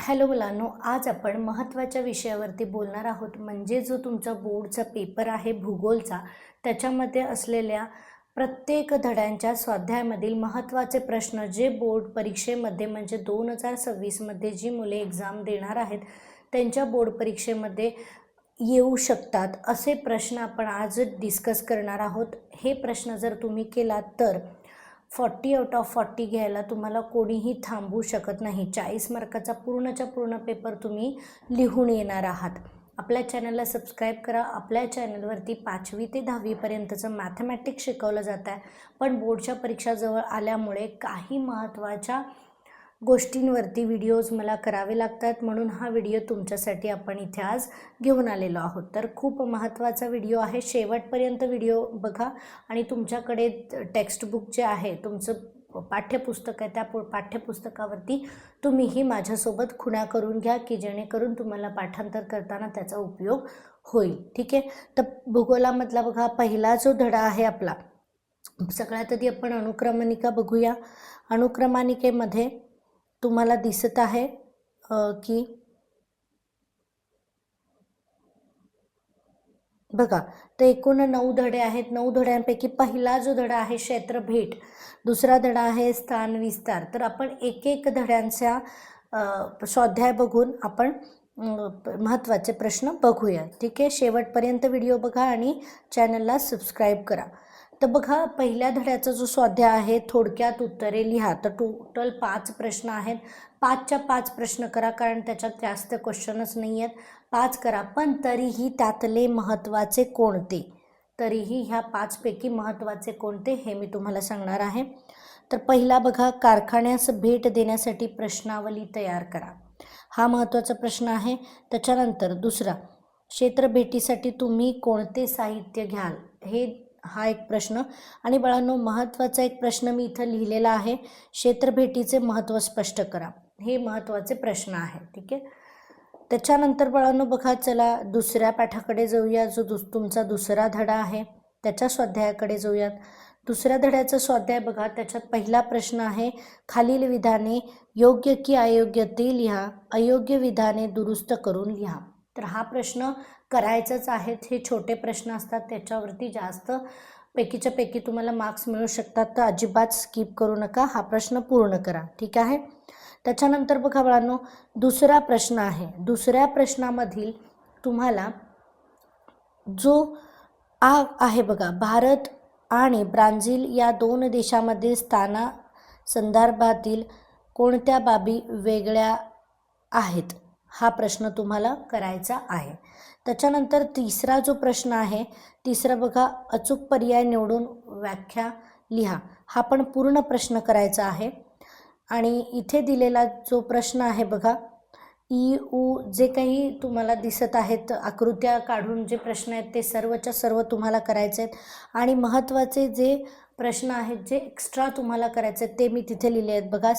Hello मुलांनो, आज आपण महत्त्वाच्या विषयावरती बोलणार आहोत. म्हणजे जो तुमचा बोर्डचा पेपर आहे भूगोलचा, त्याच्यामध्ये असलेल्या प्रत्येक धड्यांच्या स्वाध्यायामधील महत्त्वाचे प्रश्न जे बोर्ड परीक्षेमध्ये म्हणजे 2026मध्ये जी मुले एक्झाम देणार आहेत त्यांच्या बोर्ड परीक्षेमध्ये येऊ शकतात असे प्रश्न आपण आज डिस्कस करणार आहोत. हे प्रश्न जर तुम्ही केलात तर 40 आउट ऑफ 40 घ्यायला तुम्हाला कोणीही थांबवू शकत नाही. 40 मार्काचा पूर्णच्या पूर्ण पेपर तुम्ही लिहून येणार आहात. आपल्या चॅनलला सबस्क्राईब करा. आपल्या चॅनलवरती 5वी ते 10वीपर्यंतचं मॅथमॅटिक्स शिकवलं जात आहे. पण बोर्डच्या परीक्षा जवळ आल्यामुळे काही महत्त्वाच्या गोष्टींवरती व्हिडिओज मला करावे लागतात, म्हणून हा व्हिडिओ तुमच्यासाठी आपण इथे आज घेऊन आलेलो आहोत. तर खूप महत्त्वाचा व्हिडिओ आहे, शेवटपर्यंत व्हिडिओ बघा. आणि तुमच्याकडे टेक्स्टबुक जे आहे तुमचं पाठ्यपुस्तक आहे त्या पाठ्यपुस्तकावरती तुम्हीही माझ्यासोबत खुणा करून घ्या की जेणेकरून तुम्हाला पाठांतर करताना त्याचा उपयोग होईल. ठीक आहे. तर भूगोलामधला बघा पहिला जो धडा आहे आपला, सगळ्यात आधी आपण अनुक्रमणिका बघूया. अनुक्रमणिकेमध्ये तुम्हाला दिसत आहे की बघा, तर एकूण 9 धडे आहेत. 9 धड्यांपैकी पहिला जो धडा आहे क्षेत्रभेट, दुसरा धडा आहे स्थान विस्तार. तर आपण एक एक धड्यांचा स्वाध्याय बघून आपण महत्त्वाचे प्रश्न बघूया. ठीक आहे. शेवटपर्यंत व्हिडिओ बघा आणि चॅनलला सबस्क्राईब करा. तर बघा, पहिल्या धड्याचा जो स्वाध्याय आहे थोडक्यात उत्तरे लिहा. तर टोटल 5 प्रश्न आहेत. 5च्या 5 प्रश्न करा, कारण त्याच्यात जास्त क्वेश्चनच नाही आहेत. 5 करा, पण तरीही त्यातले महत्त्वाचे कोणते, तरीही ह्या 5पैकी महत्त्वाचे कोणते हे मी तुम्हाला सांगणार आहे. तर पहिला बघा, कारखान्यास भेट देण्यासाठी प्रश्नावली तयार करा. हा महत्त्वाचा प्रश्न आहे. त्याच्यानंतर दुसरा, क्षेत्रभेटीसाठी तुम्ही कोणते साहित्य घ्याल, हा एक प्रश्न. आणि बाळांनो, महत्त्वाचा एक प्रश्न मी इथं लिहिलेला आहे, क्षेत्रभेटीचे महत्त्व स्पष्ट करा. हे महत्त्वाचे प्रश्न आहे. ठीक आहे. त्याच्यानंतर बाळांनो बघा, चला दुसऱ्या पाठाकडे जाऊया. जो तुमचा दुसरा धडा आहे त्याच्या स्वाध्यायाकडे जाऊयात. दुसऱ्या धड्याचा स्वाध्याय बघा, त्याच्यात पहिला प्रश्न आहे, खालील विधाने योग्य की अयोग्य ते लिहा, अयोग्य विधाने दुरुस्त करून लिहा. तर हा प्रश्न करायचाच आहेत. हे छोटे प्रश्न असतात, त्याच्यावरती जास्त पैकीच्या पैकी तुम्हाला मार्क्स मिळू शकतात. तर अजिबात स्किप करू नका, हा प्रश्न पूर्ण करा. ठीक आहे. त्याच्यानंतर बघा बाळांनो, दुसरा प्रश्न आहे. दुसऱ्या प्रश्नामधील तुम्हाला जो आहे बघा, भारत आणि ब्राझील या 2 देशांमध्ये स्थाना संदर्भातील कोणत्या बाबी वेगळ्या आहेत, हा प्रश्न तुम्हाला करायचा आहे. त्याच्यानंतर तिसरा जो प्रश्न आहे, तिसरा बघा, अचूक पर्याय निवडून व्याख्या लिहा. हा पण पूर्ण प्रश्न करायचा आहे. आणि इथे दिलेला जो प्रश्न आहे बघा, जे काही तुम्हाला दिसत आहेत आकृत्या काढून जे प्रश्न आहेत ते सर्वच्या सर्व तुम्हाला करायचे आहेत. आणि महत्त्वाचे जे प्रश्न आहेत जे एक्स्ट्रा तुम्हाला करायचे आहेत ते मी तिथे लिहिले आहेत बघा.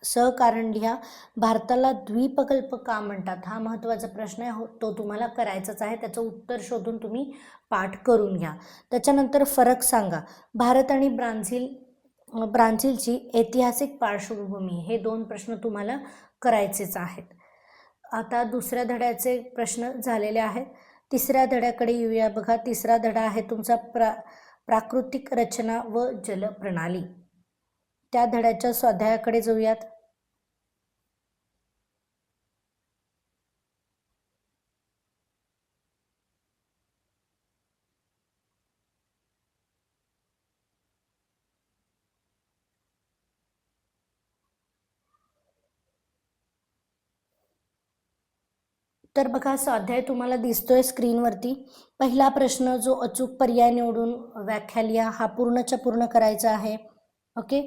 सहकारण लिहा. भारताला द्वीपकल्प का म्हणतात, हा महत्त्वाचा प्रश्न आहे, तो तुम्हाला करायचाच आहे. त्याचं उत्तर शोधून तुम्ही पाठ करून घ्या. त्याच्यानंतर फरक सांगा. भारत आणि ब्राझीलची ऐतिहासिक पार्श्वभूमी, हे 2 प्रश्न तुम्हाला करायचेच आहेत. आता दुसऱ्या धड्याचे प्रश्न झालेले आहेत. तिसऱ्या धड्याकडे येऊया बघा. तिसरा धडा आहे तुमचा प्राकृतिक रचना व जलप्रणाली. त्या धड्याच्या स्वाध्यायाकडे जाऊयात. तर बघा, स्वाध्याय तुम्हाला दिसतोय स्क्रीनवरती. पहिला प्रश्न जो अचूक पर्याय निवडून व्याख्या लिहा, हा पूर्णच्या पूर्ण करायचा आहे. ओके.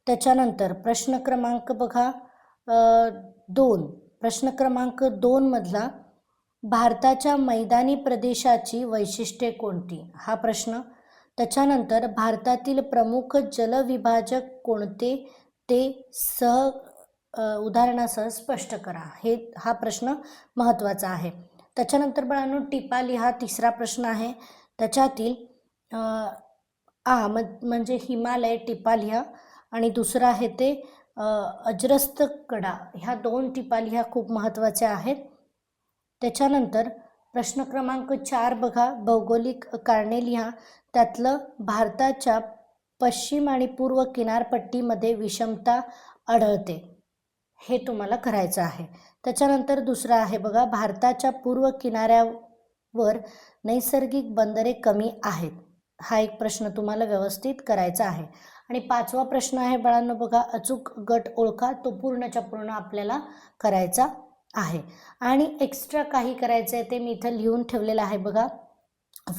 त्याच्यानंतर प्रश्न क्रमांक बघा 2, प्रश्न क्रमांक 2 मधला, भारताच्या मैदानी प्रदेशाची वैशिष्ट्ये कोणती, हा प्रश्न. त्याच्यानंतर भारतातील प्रमुख जलविभाजक कोणते ते उदाहरणासह स्पष्ट करा, हा प्रश्न महत्त्वाचा आहे. त्याच्यानंतर बाळांनो, टिपा लिहा. तिसरा प्रश्न आहे. त्याच्यातील म्हणजे हिमालय टिपा लिहा. आणि दुसरं आहे ते अजरस्त कडा ह्या 2 टिपा लिहा, खूप महत्त्वाच्या आहेत. त्याच्यानंतर प्रश्न क्रमांक 4 बघा, भौगोलिक कारणे लिहा. त्यातलं भारताच्या पश्चिम आणि पूर्व किनारपट्टीमध्ये विषमता आढळते, हे तुम्हाला करायचं आहे. त्याच्यानंतर दुसरा आहे बघा, भारताच्या पूर्व किनाऱ्यावर नैसर्गिक बंदरे कमी आहेत. हा एक प्रश्न तुम्हाला व्यवस्थित करायचा आहे. आणि 5वा प्रश्न आहे बाळांनो बघा, अचूक गट ओळखा. तो पूर्णच्या पूर्ण आपल्याला करायचा आहे. आणि एक्स्ट्रा काही करायचं आहे ते मी इथं लिहून ठेवलेलं आहे बघा.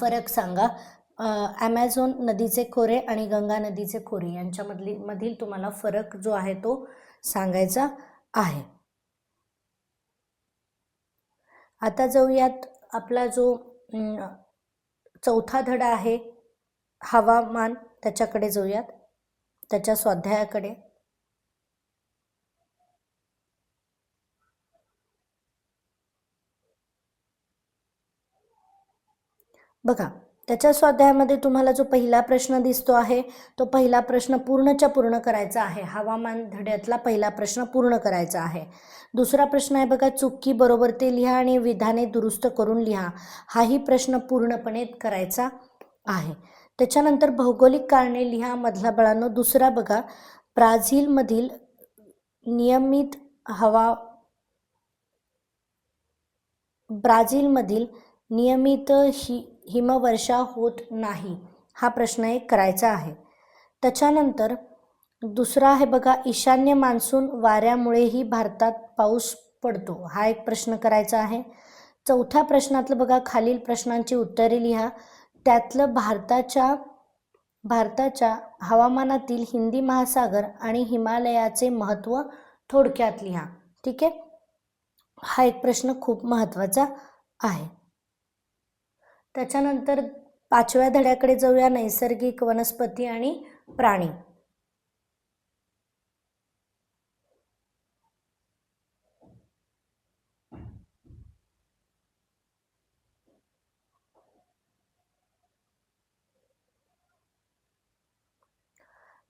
फरक सांगा. ॲमेझॉन नदीचे खोरे आणि गंगा नदीचे खोरे यांच्यामधील तुम्हाला फरक जो आहे तो सांगायचा आहे. आता जाऊयात आपला जो 4था धडा आहे हवामान, त्याच्याकडे जाऊयात, त्याच्या स्वाध्यायाकडे. बघा, त्याच्या स्वाध्यायामध्ये तुम्हाला जो पहिला प्रश्न दिसतो आहे तो पहिला प्रश्न पूर्णच्या पूर्ण करायचा आहे. हवामान धड्यातला पहिला प्रश्न पूर्ण करायचा आहे. दुसरा प्रश्न आहे बघा, चुकी बरोबर ते लिहा आणि विधाने दुरुस्त करून लिहा. हाही प्रश्न पूर्णपणे करायचा आहे. त्याच्यानंतर भौगोलिक कारणे लिहा मधला बाळांनो. दुसरा बघा, ब्राझीलमधील नियमित हिमवर्षा होत नाही, हा प्रश्न एक करायचा आहे. त्याच्यानंतर दुसरा आहे बघा, ईशान्य मान्सून वाऱ्यामुळेही भारतात पाऊस पडतो, हा एक प्रश्न करायचा आहे. चौथ्या प्रश्नातलं बघा, खालील प्रश्नांची उत्तरे लिहा. त्यातलं भारताच्या हवामानातील हिंदी महासागर आणि हिमालयाचे महत्त्व थोडक्यात लिहा. ठीक आहे, हा एक प्रश्न खूप महत्त्वाचा आहे. त्याच्यानंतर 5व्या धड्याकडे जाऊया, नैसर्गिक वनस्पती आणि प्राणी.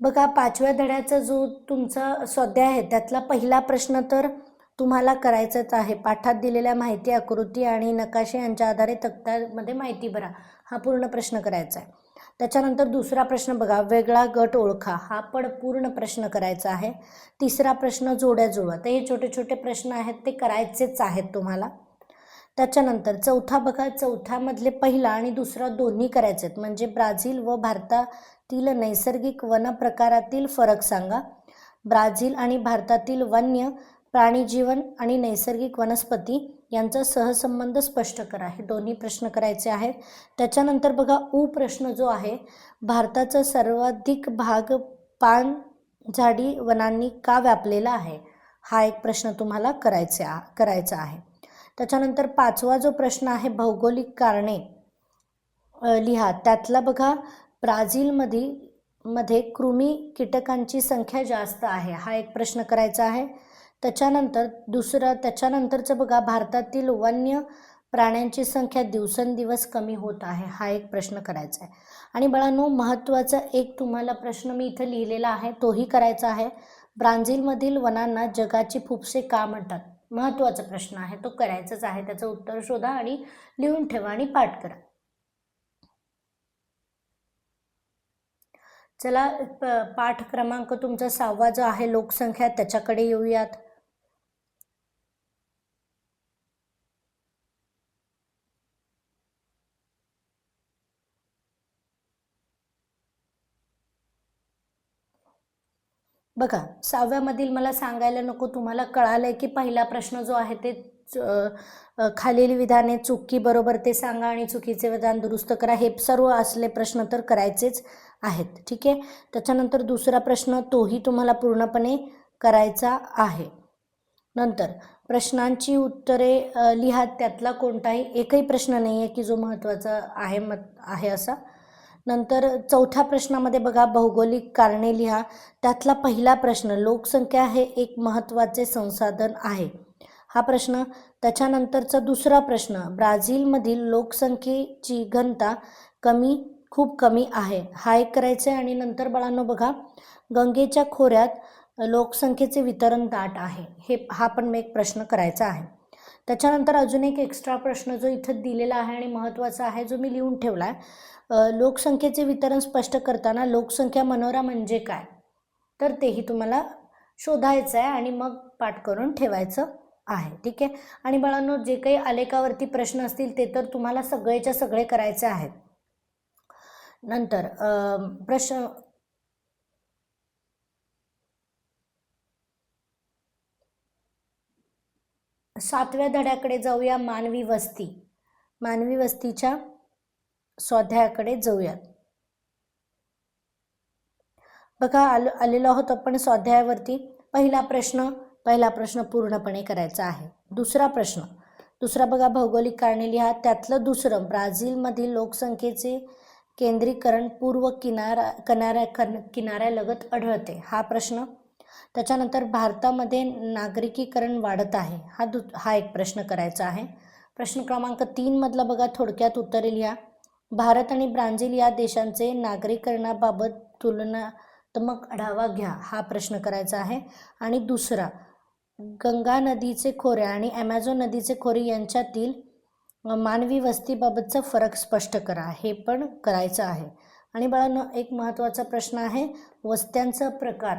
बघा, 5व्या धड्याचा जो तुमचा स्वाध्याय आहे त्यातला पहिला प्रश्न तर तुम्हाला करायचाच आहे. पाठात दिलेल्या माहिती, आकृती आणि नकाशे यांच्या आधारे तक्त्यामध्ये माहिती भरा, हा पूर्ण प्रश्न करायचा आहे. त्याच्यानंतर दुसरा प्रश्न बघा, वेगळा गट ओळखा, हा पण पूर्ण प्रश्न करायचा आहे. तिसरा प्रश्न जोड्या जुळवा. तर हे छोटे छोटे प्रश्न आहेत ते करायचेच आहेत तुम्हाला. त्याच्यानंतर चौथा बघा, चौथ्यामधले पहिला आणि दुसरा दोन्ही करायचे आहेत. म्हणजे ब्राझील व भारतातील नैसर्गिक वन प्रकारातील फरक सांगा. ब्राझील आणि भारतातील वन्य प्राणीजीवन आणि नैसर्गिक वनस्पती यांचा सहसंबंध स्पष्ट करा, हे दोन्ही प्रश्न करायचे आहेत. त्याच्यानंतर बघा, प्रश्न जो आहे, भारताचा सर्वाधिक भाग पानझाडी वनांनी का व्यापलेला आहे, हा एक प्रश्न तुम्हाला करायचा आहे. त्याच्यानंतर 5वा जो प्रश्न आहे, भौगोलिक कारणे लिहा. त्यातला बघा, ब्राझीलमध्ये कृमी कीटकांची संख्या जास्त आहे, हा एक प्रश्न करायचा आहे. त्याच्यानंतरचं बघा, भारतातील वन्य प्राण्यांची संख्या दिवसेंदिवस कमी होत आहे, हा एक प्रश्न करायचा आहे. आणि बाळांनो, महत्त्वाचा एक तुम्हाला प्रश्न मी इथं लिहिलेला आहे, तोही करायचा आहे. ब्राझीलमधील वनांना जगाची फुफ्से का म्हणतात, महत्त्वाचा प्रश्न आहे, तो करायचाच आहे. त्याचं उत्तर शोधा आणि लिहून ठेवा आणि पाठ करा. चला, पाठ क्रमांक तुमचा 6वा जो आहे, लोकसंख्या, त्याच्याकडे येऊयात. बघा, 6व्यामधील मला सांगायला नको, तुम्हाला कळालंय की पहिला प्रश्न जो आहे ते खालील विधाने चुकी बरोबर ते सांगा आणि चुकीचे विधान दुरुस्त करा, हे सर्व असले प्रश्न तर करायचेच आहेत. ठीक आहे. त्याच्यानंतर दुसरा प्रश्न, तोही तुम्हाला पूर्णपणे करायचा आहे. नंतर प्रश्नांची उत्तरे लिहा. त्यातला कोणताही एकही प्रश्न नाही आहे की जो महत्त्वाचा आहे असा. नंतर चौथ्या प्रश्नामध्ये बघा, भौगोलिक कारणे लिहा. त्यातला पहिला प्रश्न, लोकसंख्या हे एक महत्त्वाचे संसाधन आहे, हा प्रश्न. त्याच्यानंतरचा दुसरा प्रश्न, ब्राझीलमधील लोकसंख्येची घनता खूप कमी आहे, हा एक करायचा आहे. आणि नंतर बाळांनो बघा, गंगेच्या खोऱ्यात लोकसंख्येचे वितरण दाट आहे, हा पण एक प्रश्न करायचा आहे. त्याच्यानंतर अजून एक एक्स्ट्रा प्रश्न जो इथं दिलेला आहे आणि महत्त्वाचा आहे, जो मी लिहून ठेवला आहे. लोकसंख्येचे वितरण स्पष्ट करताना लोकसंख्या मनोरा म्हणजे काय, तर तेही तुम्हाला शोधायचं आहे आणि मग पाठ करून ठेवायचं आहे. ठीक आहे. आणि बाळांनो, जे काही आलेखावरती प्रश्न असतील ते तर तुम्हाला सगळेच्या सगळे करायचे आहेत. नंतर प्रश्न 7व्या धड्याकडे जाऊया. मानवी वस्तीच्या स्वाध्यायाकडे जाऊयात. बघा आलेलो आहोत आपण स्वाध्यायावरती. पहिला प्रश्न पूर्णपणे करायचा आहे. दुसरा बघा, भौगोलिक कारणे लिहा. त्यातलं दुसरं, ब्राझीलमधील लोकसंख्येचे केंद्रीकरण पूर्व किनाऱ्यालगत आढळते, हा प्रश्न. त्याच्यानंतर भारतामध्ये नागरिकीकरण वाढत आहे, हा एक प्रश्न करायचा आहे. प्रश्न क्रमांक 3 मधला बघा, थोडक्यात उत्तरे लिहा. भारत आणि ब्राझील या देशांचे नागरीकरणाबाबत तुलनात्मक आढावा घ्या, हा प्रश्न करायचा आहे. आणि दुसरा, गंगा नदीचे खोरे आणि ॲमेझॉन नदीचे खोरे यांच्यातील मानवी वस्तीबाबतचा फरक स्पष्ट करा, हे पण करायचं आहे. आणि बाळांनो, एक महत्त्वाचा प्रश्न आहे, वस्त्यांचा प्रकार,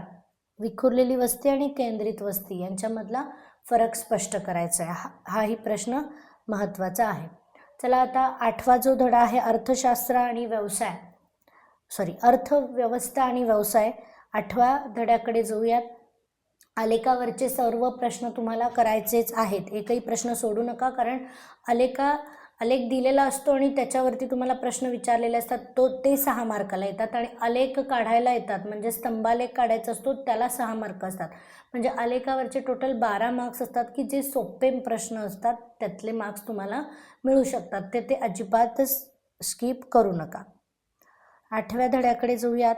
विखुरलेली वस्ती आणि केंद्रित वस्ती यांच्यामधला फरक स्पष्ट करायचा आहे. हाही प्रश्न महत्त्वाचा आहे. चला आता 8वा जो धडा आहे, अर्थव्यवस्था आणि व्यवसाय, 8व्या धड्याकडे जाऊयात. आलेखावरचे सर्व प्रश्न तुम्हाला करायचेच आहेत, एकही प्रश्न सोडू नका, कारण आलेख दिलेला असतो आणि त्याच्यावरती तुम्हाला प्रश्न विचारलेले असतात, ते 6 मार्काला येतात. आणि आलेख काढायला येतात, म्हणजे स्तंभालेख काढायचा असतो, त्याला 6 मार्क असतात. म्हणजे आलेखावरचे टोटल 12 मार्क्स असतात, की जे सोपे प्रश्न असतात त्यातले मार्क्स तुम्हाला मिळू शकतात. ते अजिबातच स्किप करू नका. 8व्या धड्याकडे जाऊयात.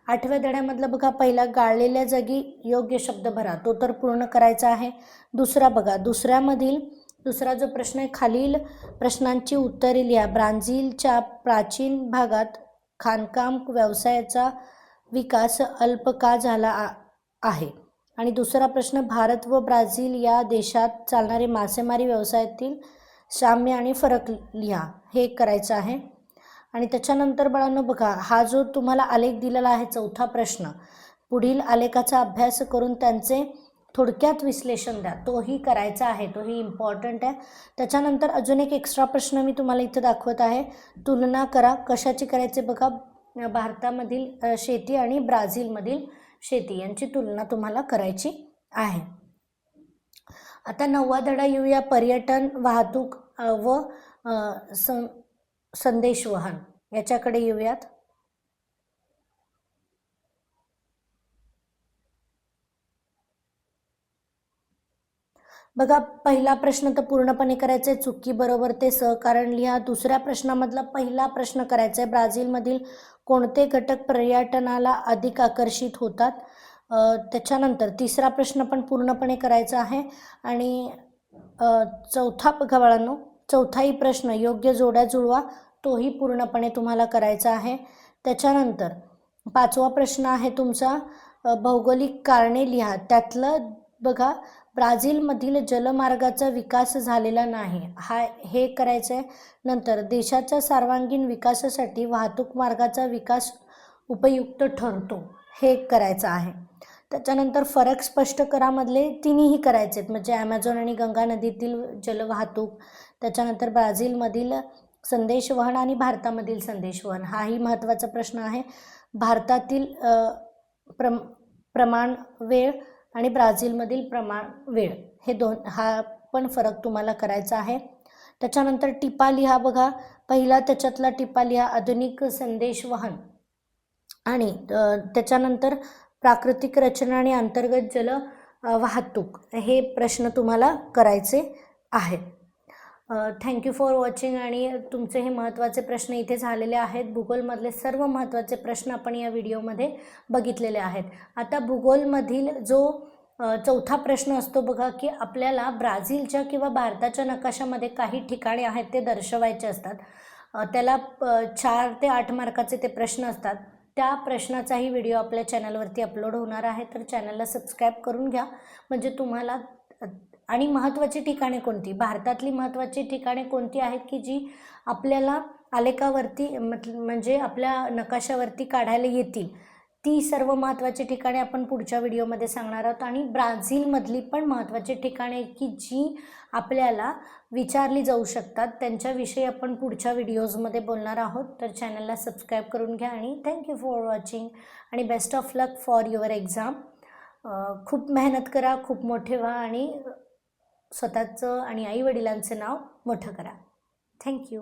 8व्या धड्यामधलं बघा, पहिला, गाळलेल्या जागी योग्य शब्द भरा, तो तर पूर्ण करायचा आहे. दुसरा बघा, दुसरा जो प्रश्न आहे, खालील प्रश्नांची उत्तरे लिहा. ब्राझीलच्या प्राचीन भागात खाणकाम व्यवसायाचा विकास अल्प का झाला आहे. आणि दुसरा प्रश्न, भारत व ब्राझील या देशात चालणारे मासेमारी व्यवसायातील साम्य आणि फरक लिहा, हे करायचं आहे. आणि त्याच्यानंतर बाळांनो बघा, हा जो तुम्हाला आलेख दिलेला आहे, 4था प्रश्न, पुढील आलेखाचा अभ्यास करून त्यांचे थोडक्यात विश्लेषण द्या, तोही करायचा आहे, तोही इम्पॉर्टंट आहे. त्याच्यानंतर अजून एक एक्स्ट्रा प्रश्न मी तुम्हाला इथं दाखवत आहे, तुलना करा. कशाची करायचे बघा, भारतामधील शेती आणि ब्राझीलमधील शेती यांची तुलना तुम्हाला करायची आहे. आता 9वा धडा येऊया, पर्यटन, वाहतूक व संदेशवहन याच्याकडे येऊयात. बघा, पहिला प्रश्न तर पूर्णपणे करायचा आहे, चुकी बरोबर ते सहकारण लिहा. दुसऱ्या प्रश्नामधला पहिला प्रश्न करायचा आहे, ब्राझीलमधील कोणते घटक पर्यटनाला अधिक आकर्षित होतात. त्याच्यानंतर तिसरा प्रश्न पण पूर्णपणे करायचा आहे. आणि चौथा बघा बाळांनो, चौथाही प्रश्न, योग्य जोड्या जुळवा, तोही पूर्णपणे तुम्हाला करायचा आहे. त्याच्यानंतर 5वा प्रश्न आहे तुमचा, भौगोलिक कारणे लिहा. त्यातलं बघा, ब्राझीलमधील जलमार्गाचा विकास झालेला नाही, हे करायचं आहे. नंतर देशाच्या सर्वांगीण विकासासाठी वाहतूक मार्गाचा विकास उपयुक्त ठरतो, हे करायचं आहे. त्याच्यानंतर फरक स्पष्ट करामधले तिन्हीही करायचे आहेत, म्हणजे ॲमेझॉन आणि गंगा नदीतील जलवाहतूक, त्याच्यानंतर ब्राझीलमधील संदेशवहन आणि भारतामधील संदेशवहन, हाही महत्त्वाचा प्रश्न आहे. भारतातील प्रमाण वेळ आणि ब्राझीलमधील प्रमाण वेळ, हा पण फरक तुम्हाला करायचा आहे. त्याच्यानंतर टिपा लिहा. बघा, पहिला त्याच्यातला टिपा लिहा, आधुनिक संदेशवहन, आणि त्याच्यानंतर प्राकृतिक रचना आणि अंतर्गत जल वाहतूक, हे प्रश्न तुम्हाला करायचे आहेत. Thank you for watching. आणि तुमचे हे महत्त्वाचे प्रश्न इथे झालेले आहेत. भूगोलमधले सर्व महत्त्वाचे प्रश्न आपण या व्हिडिओमध्ये बघितलेले आहेत. आता भूगोलमधील जो 4था प्रश्न असतो बघा, की आपल्याला ब्राझीलच्या किंवा भारताच्या नकाशामध्ये काही ठिकाणे आहेत ते दर्शवायचे असतात. त्याला 4 ते 8 मार्काचे ते प्रश्न असतात. त्या प्रश्नाचाही व्हिडिओ आपल्या चॅनलवरती अपलोड होणार आहे, तर चॅनलला सबस्क्राईब करून घ्या. म्हणजे तुम्हाला आणि महत्त्वाची ठिकाणे कोणती, भारतातली महत्त्वाची ठिकाणे कोणती आहेत की जी आपल्याला आलेखावरती म्हणजे आपल्या नकाशावरती काढायला येतील, ती सर्व महत्त्वाची ठिकाणे आपण पुढच्या व्हिडिओमध्ये सांगणार आहोत. आणि ब्राझीलमधली पण महत्त्वाची ठिकाणे की जी आपल्याला विचारली जाऊ शकतात, त्यांच्याविषयी आपण पुढच्या व्हिडिओजमध्ये बोलणार आहोत. तर चॅनलला सबस्क्राईब करून घ्या आणि थँक्यू फॉर वॉचिंग आणि best of luck for your exam. खूप मेहनत करा, खूप मोठे व्हा आणि स्वतःचं आणि आईवडिलांचं नाव मोठं करा. थँक्यू.